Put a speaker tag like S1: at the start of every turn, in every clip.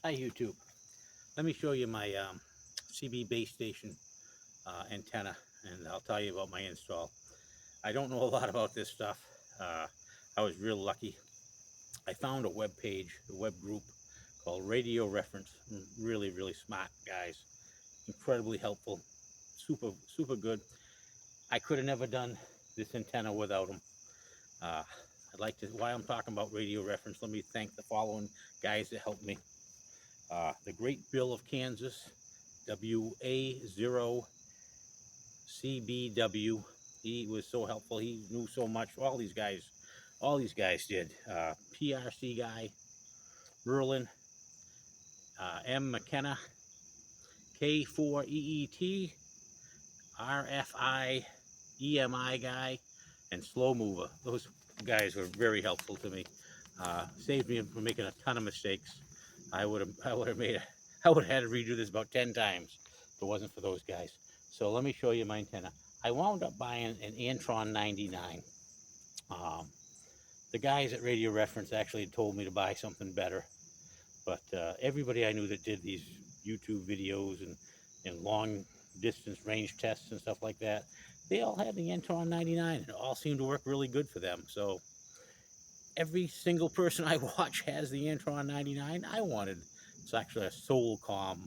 S1: Hi YouTube. Let me show you my CB base station antenna, and I'll tell you about my install. I don't know a lot about this stuff. I was real lucky. I found a web page, a web group called Radio Reference. Really smart guys, incredibly helpful, super good. I could have never done this antenna without them. I'd like to, while I'm talking about Radio Reference, let me thank the following guys that helped me. The Great Bill of Kansas, WA0 CBW. He was so helpful. He knew so much. All these guys did. PRC guy, Merlin, M. McKenna, K4EET, RFI, EMI guy, and Slow Mover. Those guys were very helpful to me. Saved me from making a ton of mistakes. I would have had to redo this about 10 times if it wasn't for those guys. So let me show you my antenna. I wound up buying an Antron 99. The guys at Radio Reference actually told me to buy something better, but everybody I knew that did these YouTube videos and long distance range tests and stuff like that, they all had the Antron 99, and it all seemed to work really good for them. So every single person I watch has the Antron 99 I wanted. It's actually a Solarcon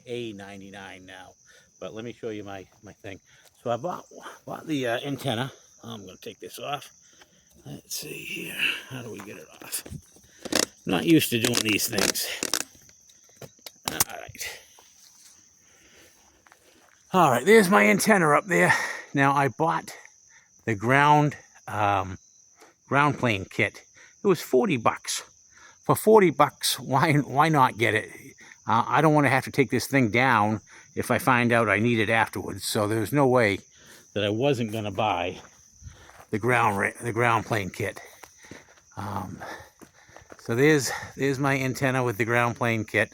S1: A-99 now. But let me show you my thing. So I bought the antenna. I'm going to take this off. Let's see here. How do we get it off? Not used to doing these things. All right, there's my antenna up there. Now I bought the ground plane kit. It was 40 bucks. For 40 bucks, why not get it? I don't want to have to take this thing down if I find out I need it afterwards. So there's no way that I wasn't going to buy the ground plane kit. So there's my antenna with the ground plane kit.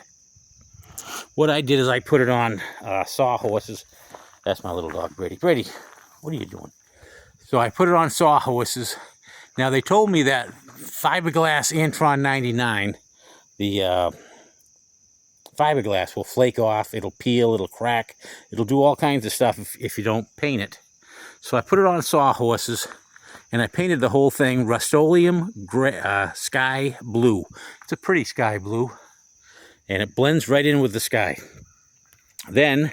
S1: What I did is I put it on sawhorses. That's my little dog, Brady. Brady, what are you doing? So I put it on sawhorses. Now they told me that fiberglass Antron 99, the fiberglass will flake off, it'll peel, it'll crack, it'll do all kinds of stuff if you don't paint it. So I put it on sawhorses, and I painted the whole thing Rust-Oleum sky blue. It's a pretty sky blue, and it blends right in with the sky. Then,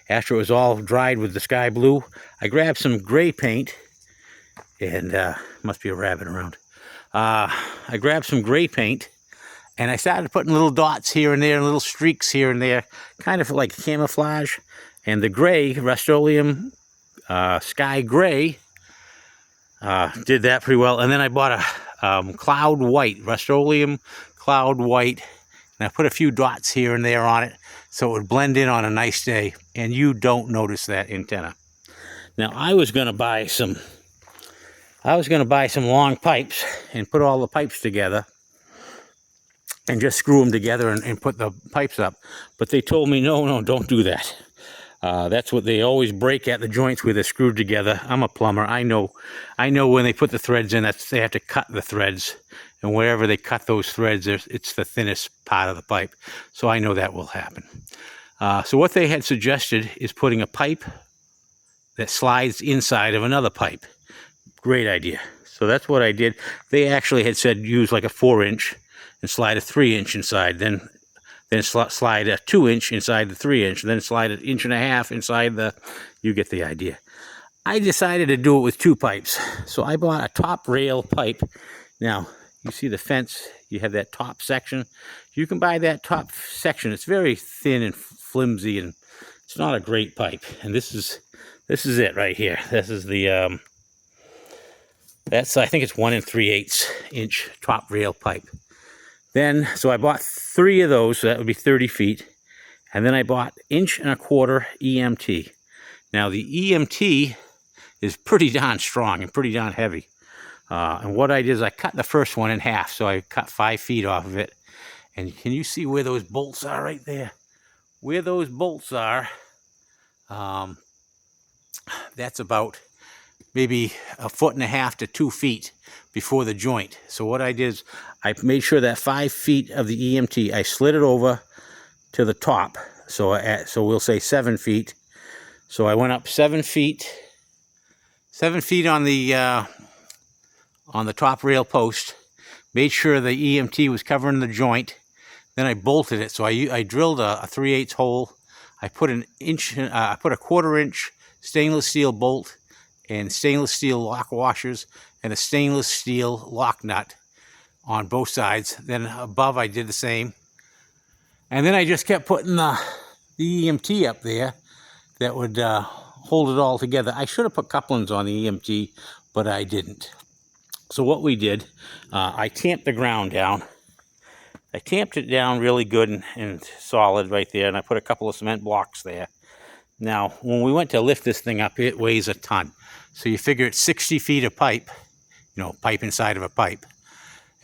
S1: after it was all dried with the sky blue, I grabbed some gray paint, and must be a rabbit around. I grabbed some gray paint, and I started putting little dots here and there, little streaks here and there, kind of like camouflage. And the gray, Rust-Oleum sky gray, did that pretty well. And then I bought a cloud white, Rust-Oleum cloud white, and I put a few dots here and there on it so it would blend in on a nice day, and you don't notice that antenna. Now I was going to buy some long pipes and put all the pipes together and just screw them together and put the pipes up. But they told me, no, don't do that. That's what they always break at the joints where they're screwed together. I'm a plumber. I know when they put the threads in, they have to cut the threads. And wherever they cut those threads, it's the thinnest part of the pipe. So I know that will happen. So what they had suggested is putting a pipe that slides inside of another pipe. Great idea. So that's what I did. They actually had said use like a 4-inch and slide a 3-inch inside, then slide a 2-inch inside the 3-inch, then slide an 1.5 inches inside the, you get the idea. I decided to do it with 2 pipes. So I bought a top rail pipe. Now, you see the fence, you have that top section. You can buy that top section. It's very thin and flimsy, and it's not a great pipe. And this is it right here. This is the I think it's 1 3/8 inch top rail pipe. Then, so I bought 3 of those, so that would be 30 feet. And then I bought 1.25 inch EMT. Now the EMT is pretty darn strong and pretty darn heavy. And what I did is I cut the first one in half, so I cut 5 feet off of it. And can you see where those bolts are right there? Where those bolts are, that's about maybe 1.5 to 2 feet before the joint. So what I did is I made sure that 5 feet of the EMT, I slid it over to the top. So we'll say 7 feet. So I went up 7 feet, 7 feet on the top rail post, made sure the EMT was covering the joint. Then I bolted it. So I drilled a 3/8 hole. I put a 1/4 inch stainless steel bolt and stainless steel lock washers and a stainless steel lock nut on both sides. Then above I did the same. And then I just kept putting the EMT up there that would hold it all together. I should have put couplings on the EMT, but I didn't. So what we did, I tamped the ground down. I tamped it down really good and solid right there, and I put a couple of cement blocks there. Now, when we went to lift this thing up, it weighs a ton. So you figure it's 60 feet of pipe, pipe inside of a pipe.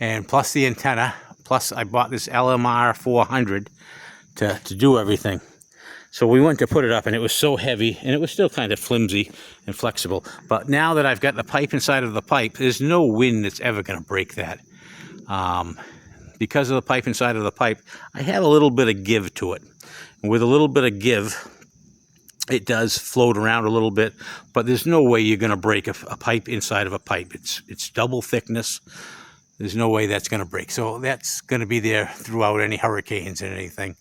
S1: And plus the antenna, plus I bought this LMR 400 to do everything. So we went to put it up, and it was so heavy, and it was still kind of flimsy and flexible. But now that I've got the pipe inside of the pipe, there's no wind that's ever going to break that. Because of the pipe inside of the pipe, I have a little bit of give to it. And with a little bit of give, it does float around a little bit, but there's no way you're going to break a pipe inside of a pipe. It's double thickness. There's no way that's going to break. So that's going to be there throughout any hurricanes and anything.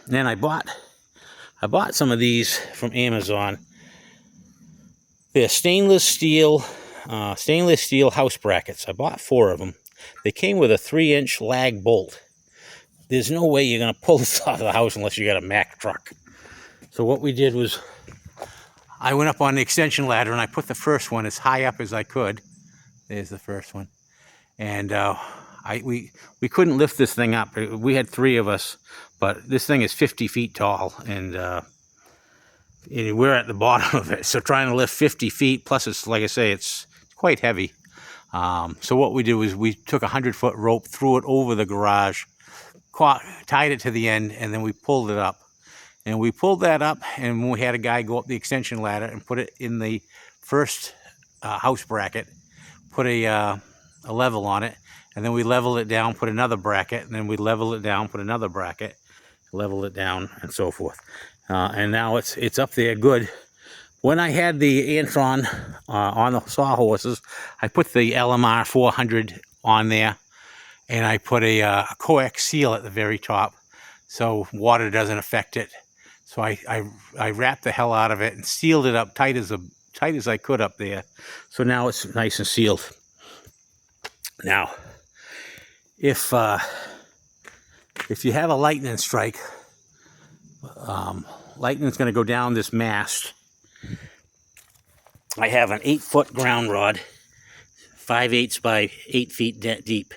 S1: Then I bought some of these from Amazon. They're stainless steel house brackets. I bought 4 of them. They came with a 3-inch lag bolt. There's no way you're going to pull this out of the house unless you got a Mack truck. So what we did was I went up on the extension ladder and I put the first one as high up as I could. There's the first one. And we couldn't lift this thing up. We had 3 of us, but this thing is 50 feet tall, and we're at the bottom of it. So trying to lift 50 feet, plus it's, like I say, it's quite heavy. So what we did was we took a 100-foot rope, threw it over the garage, tied it to the end, and then we pulled it up. And we pulled that up, and we had a guy go up the extension ladder and put it in the first house bracket, put a level on it, and then we leveled it down, put another bracket, and then we leveled it down, put another bracket, leveled it down, and so forth. And now it's up there good. When I had the Antron on the sawhorses, I put the LMR 400 on there, and I put a Coax seal at the very top so water doesn't affect it. So I wrapped the hell out of it and sealed it up tight as I could up there. So now it's nice and sealed. Now, if you have a lightning strike, lightning's going to go down this mast. I have an 8-foot ground rod, 5/8 by 8 feet deep.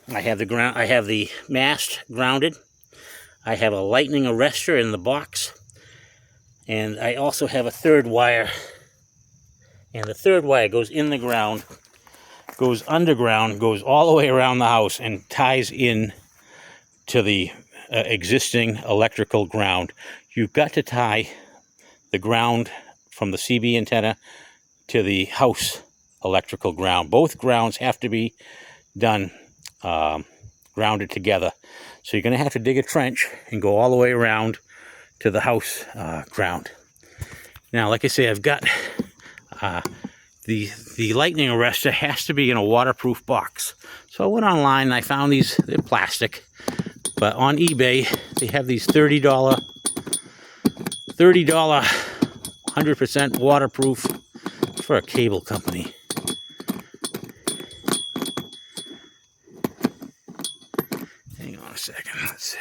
S1: I have the mast grounded. I have a lightning arrestor in the box, and I also have a 3rd wire. And the 3rd wire goes in the ground, goes underground, goes all the way around the house, and ties in to the existing electrical ground. You've got to tie the ground from the CB antenna to the house electrical ground. Both grounds have to be done grounded together. So you're going to have to dig a trench and go all the way around to the house ground. Now, like I say, I've got the lightning arrestor has to be in a waterproof box. So I went online and I found these. They're plastic, but on eBay they have these $30 100% waterproof for a cable company. Hang on a second, let's see.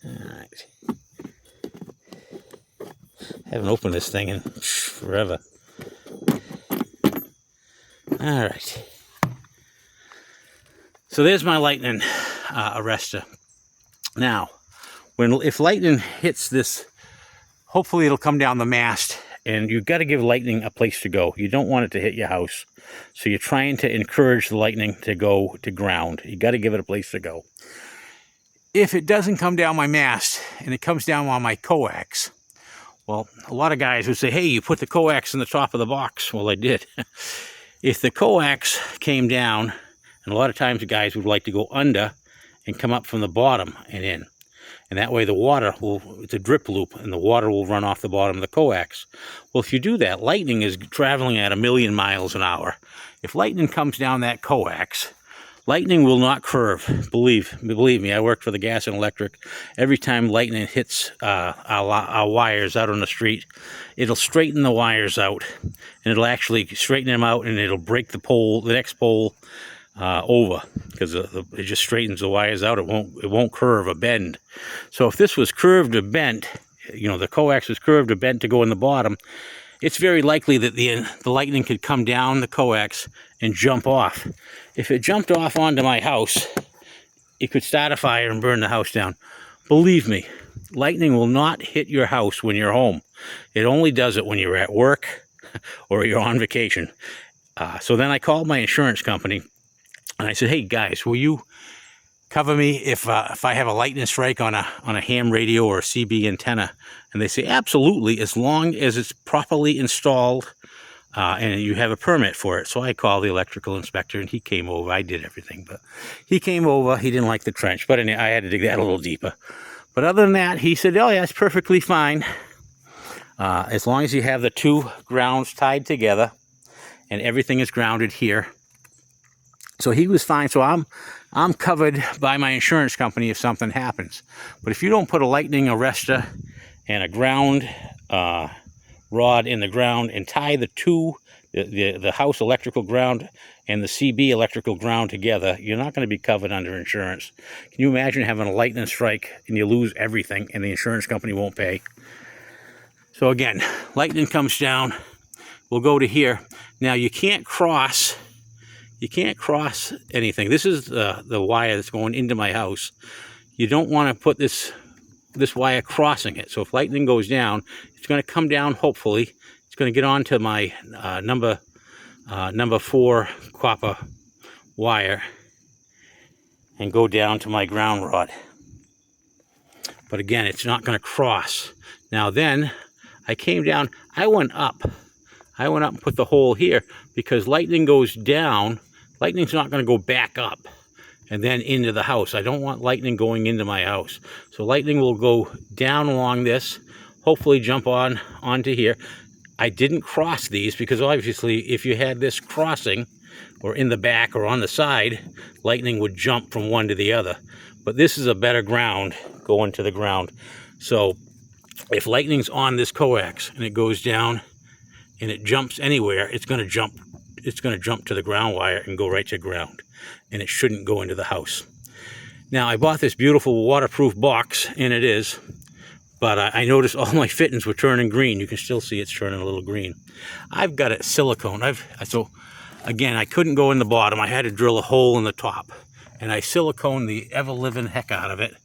S1: Alright. Haven't opened this thing in forever. All right. So there's my lightning arrestor. Now, if lightning hits this, hopefully it'll come down the mast and you've got to give lightning a place to go. You don't want it to hit your house. So you're trying to encourage the lightning to go to ground. You got to give it a place to go. If it doesn't come down my mast and it comes down on my coax, well, a lot of guys would say, hey, you put the coax in the top of the box. Well, I did. If the coax came down, and a lot of times the guys would like to go under and come up from the bottom and in. And that way the water will, it's a drip loop, and the water will run off the bottom of the coax. Well, if you do that, lightning is traveling at 1,000,000 miles an hour. If lightning comes down that coax, lightning will not curve. Believe me, I worked for the gas and electric. Every time lightning hits our wires out on the street, it'll straighten the wires out, and it'll actually straighten them out, and it'll break the pole, the next pole over, because it just straightens the wires out. It won't curve or bend. So if this was curved or bent, you know, the coax was curved or bent to go in the bottom, it's very likely that the lightning could come down the coax and jump off. If it jumped off onto my house, it could start a fire and burn the house down. Believe me, lightning will not hit your house when you're home. It only does it when you're at work or you're on vacation. So then I called my insurance company, and I said, hey guys, will you cover me if I have a lightning strike on a ham radio or a CB antenna? And they say, absolutely, as long as it's properly installed and you have a permit for it. So I called the electrical inspector, and he came over. I did everything, but he came over. He didn't like the trench, but anyway, I had to dig that a little deeper. But other than that, he said, oh yeah, it's perfectly fine. As long as you have the two grounds tied together and everything is grounded here. So he was fine. So I'm covered by my insurance company if something happens. But if you don't put a lightning arrestor and a ground rod in the ground and tie the two, the house electrical ground and the CB electrical ground together, you're not going to be covered under insurance. Can you imagine having a lightning strike and you lose everything and the insurance company won't pay? So again, lightning comes down, we'll go to here. Now you can't cross anything. This is the wire that's going into my house. You don't want to put this wire crossing it. So if lightning goes down, it's going to come down, hopefully. It's going to get onto my number 4 copper wire and go down to my ground rod. But again, it's not going to cross. Now then, I came down, I went up and put the hole here, because lightning goes down. Lightning's not going to go back up and then into the house. I don't want lightning going into my house. So lightning will go down along this, hopefully jump onto here. I didn't cross these because obviously if you had this crossing or in the back or on the side, lightning would jump from one to the other. But this is a better ground going to the ground. So if lightning's on this coax and it goes down and it jumps anywhere, it's going to jump to the ground wire and go right to ground, and it shouldn't go into the house. Now I bought this beautiful waterproof box, and it is, but I noticed all my fittings were turning green. You can still see it's turning a little green. I've got it silicone. So again, I couldn't go in the bottom. I had to drill a hole in the top, and I siliconed the ever-living heck out of it.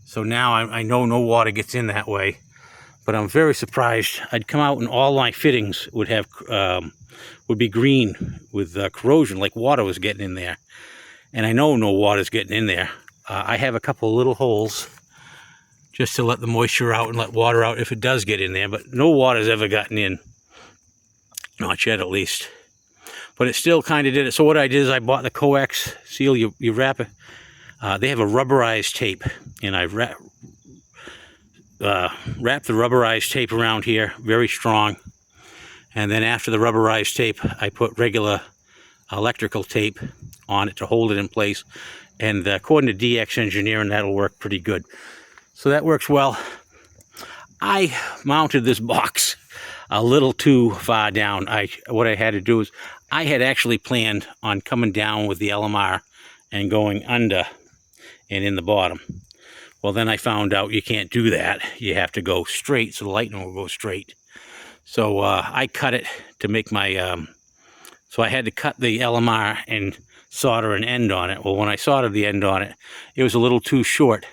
S1: So now I know no water gets in that way. But I'm very surprised. I'd come out and all my fittings would be green with corrosion, like water was getting in there. And I know no water's getting in there. I have a couple of little holes just to let the moisture out and let water out if it does get in there, but no water's ever gotten in. Not yet, at least. But it still kind of did it. So what I did is I bought the Coax seal. You wrap it. They have a rubberized tape, and I wrap the rubberized tape around here, very strong. And then after the rubberized tape, I put regular electrical tape on it to hold it in place. And according to DX Engineering, that'll work pretty good. So that works well. I mounted this box a little too far down. What I had to do is, I had actually planned on coming down with the LMR and going under and in the bottom. Well, then I found out you can't do that. You have to go straight, so the lightning will go straight. So I cut it to make my, so I had to cut the LMR and solder an end on it. Well, when I soldered the end on it, it was a little too short.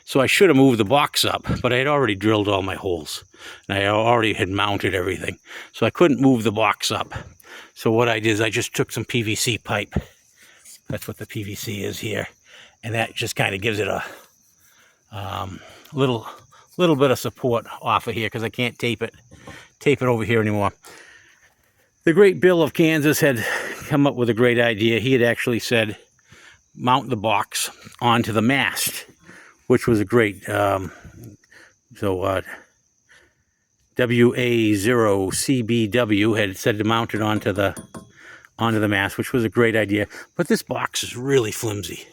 S1: So I should have moved the box up, but I had already drilled all my holes. And I already had mounted everything. So I couldn't move the box up. So what I did is I just took some PVC pipe. That's what the PVC is here. And that just kind of gives it a little bit of support off of here, because I can't tape it over here anymore. The great Bill of Kansas had come up with a great idea. He had actually said, mount the box onto the mast, which was a great, WA0CBW had said to mount it onto the mast, which was a great idea. But this box is really flimsy.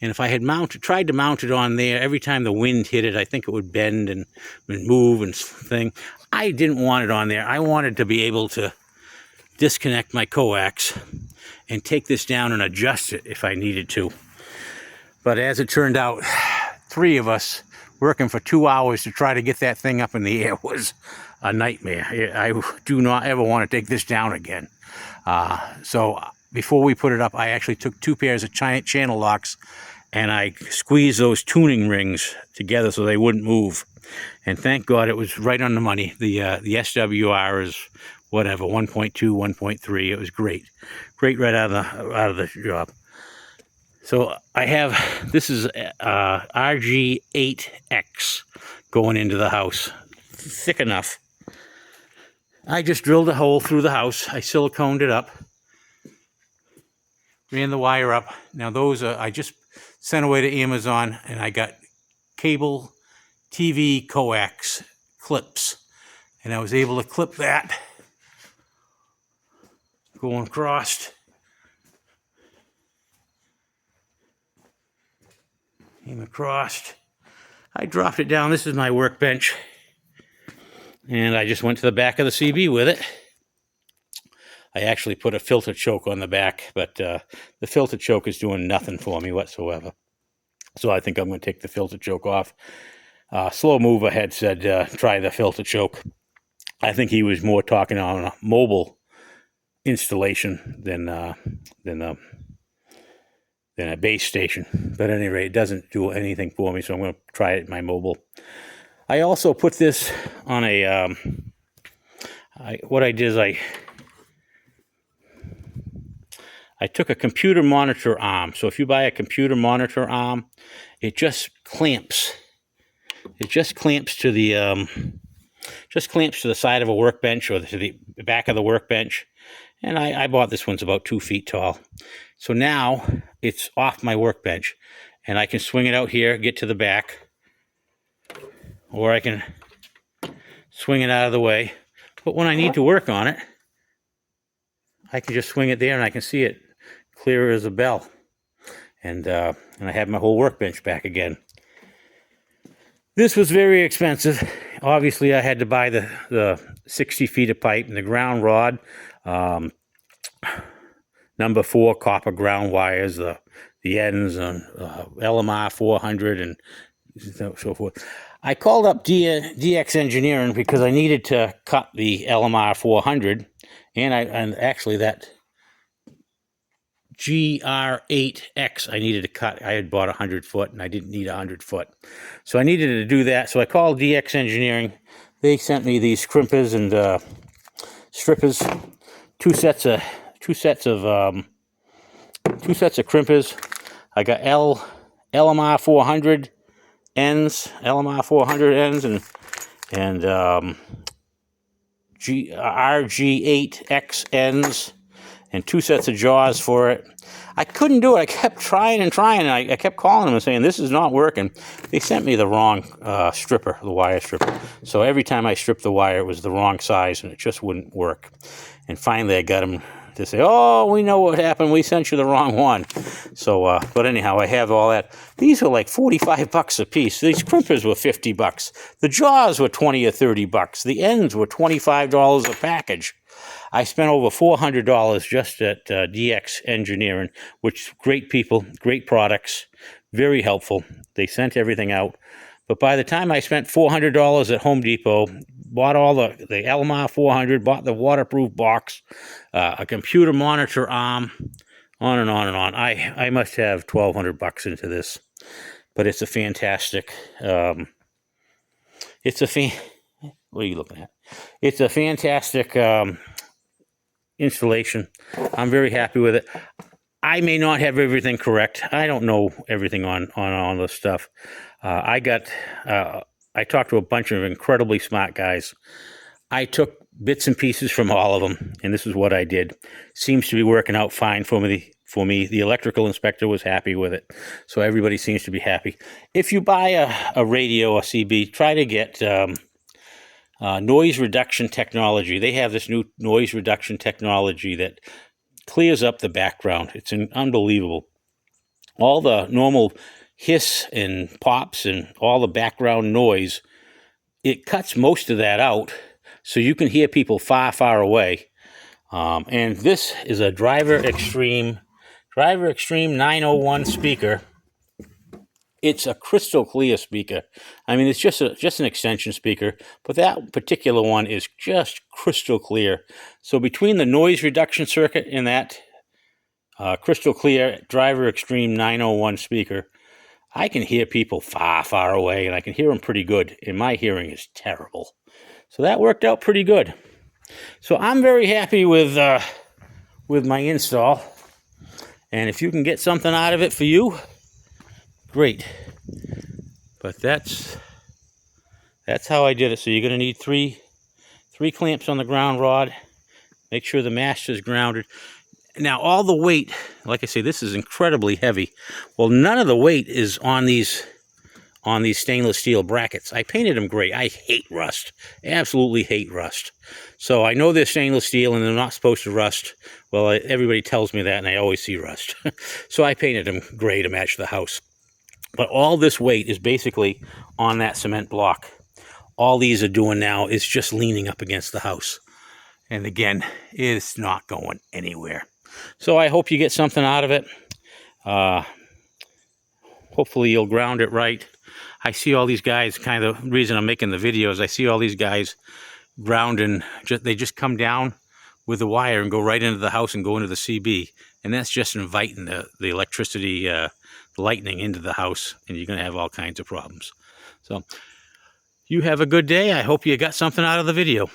S1: And if I had tried to mount it on there, every time the wind hit it, I think it would bend and move and thing. I didn't want it on there. I wanted to be able to disconnect my coax and take this down and adjust it if I needed to. But as it turned out, 3 of us working for 2 hours to try to get that thing up in the air was a nightmare. I do not ever want to take this down again. So before we put it up, I actually took 2 pairs of channel locks and I squeezed those tuning rings together so they wouldn't move. And thank God it was right on the money. The SWR is whatever, 1.2, 1.3. It was great. Great right out of the job. So I have, this is RG8X going into the house. Thick enough. I just drilled a hole through the house. I siliconed it up. Ran the wire up. Now those are, I just sent away to Amazon, and I got cable TV coax clips. And I was able to clip that going across. Came across. I dropped it down. This is my workbench. And I just went to the back of the CB with it. I actually put a filter choke on the back, but the filter choke is doing nothing for me whatsoever. So I think I'm going to take the filter choke off. Slow Mover had said, try the filter choke. I think he was more talking on a mobile installation than a base station. But at any rate, it doesn't do anything for me, so I'm going to try it in my mobile. I also put this on a, what I did is I took a computer monitor arm. So if you buy a computer monitor arm, it just clamps. It just clamps to the side of a workbench or to the back of the workbench. And I bought this one's about 2 feet tall. So now it's off my workbench, and I can swing it out here, get to the back, or I can swing it out of the way. But when I need to work on it, I can just swing it there, and I can see it clear as a bell. And I have my whole workbench back again. This was very expensive. Obviously, I had to buy the 60 feet of pipe and the ground rod. Number 4 copper ground wires, the ends on LMR 400 and so forth. I called up DX Engineering because I needed to cut the LMR 400, and actually that GR8X I needed to cut. I had bought 100 foot and I didn't need 100 foot. So I needed to do that. So I called DX Engineering. They sent me these crimpers and strippers, two sets of crimpers. I got LMR 400 ends, and RG8X ends, and 2 sets of jaws for it. I couldn't do it. I kept trying and trying, and I kept calling them and saying, this is not working. They sent me the wrong stripper, the wire stripper. So every time I stripped the wire, it was the wrong size, and it just wouldn't work. And finally, I got them to say, oh, we know what happened. We sent you the wrong one. So, but anyhow, I have all that. These were like $45 a piece. These crimpers were $50. The jaws were $20 or $30. The ends were $25 a package. I spent over $400 just at DX Engineering, which great people, great products, very helpful. They sent everything out. But by the time I spent $400 at Home Depot, bought all the LMR 400, bought the waterproof box, a computer monitor arm, on and on and on. I must have $1,200 into this. but it's a fantastic, what are you looking at? It's a fantastic installation. I'm very happy with it. I may not have everything correct. I don't know everything on all this stuff. I talked to a bunch of incredibly smart guys. I took bits and pieces from all of them, and this is what I did. Seems to be working out fine for me. The electrical inspector was happy with it, so everybody seems to be happy. If you buy a radio, a CB, try to get noise reduction technology. They have this new noise reduction technology that clears up the background. It's unbelievable. All the normal hiss and pops and all the background noise, it cuts most of that out, so you can hear people far, far away. And this is a Driver Extreme 901 speaker. It's a crystal clear speaker. I mean, it's just an extension speaker, but that particular one is just crystal clear. So between the noise reduction circuit and that crystal clear Driver Extreme 901 speaker, I can hear people far, far away, and I can hear them pretty good, and my hearing is terrible. So that worked out pretty good. So I'm very happy with my install, and if you can get something out of it for you, great. But that's how I did it. So you're going to need three clamps on the ground rod. Make sure the mast is grounded. Now all the weight, like I say, this is incredibly heavy. Well, none of the weight is on these stainless steel brackets. I painted them gray. I hate rust. Absolutely hate rust. So I know they're stainless steel and they're not supposed to rust. Well, everybody tells me that, and I always see rust. So I painted them gray to match the house. But all this weight is basically on that cement block. All these are doing now is just leaning up against the house. And again, it's not going anywhere. So I hope you get something out of it. Hopefully you'll ground it right. I see all these guys, kind of the reason I'm making the videos, I see all these guys grounding, they just come down with the wire and go right into the house and go into the CB. And that's just inviting the electricity, lightning into the house, and you're going to have all kinds of problems. So you have a good day. I hope you got something out of the video.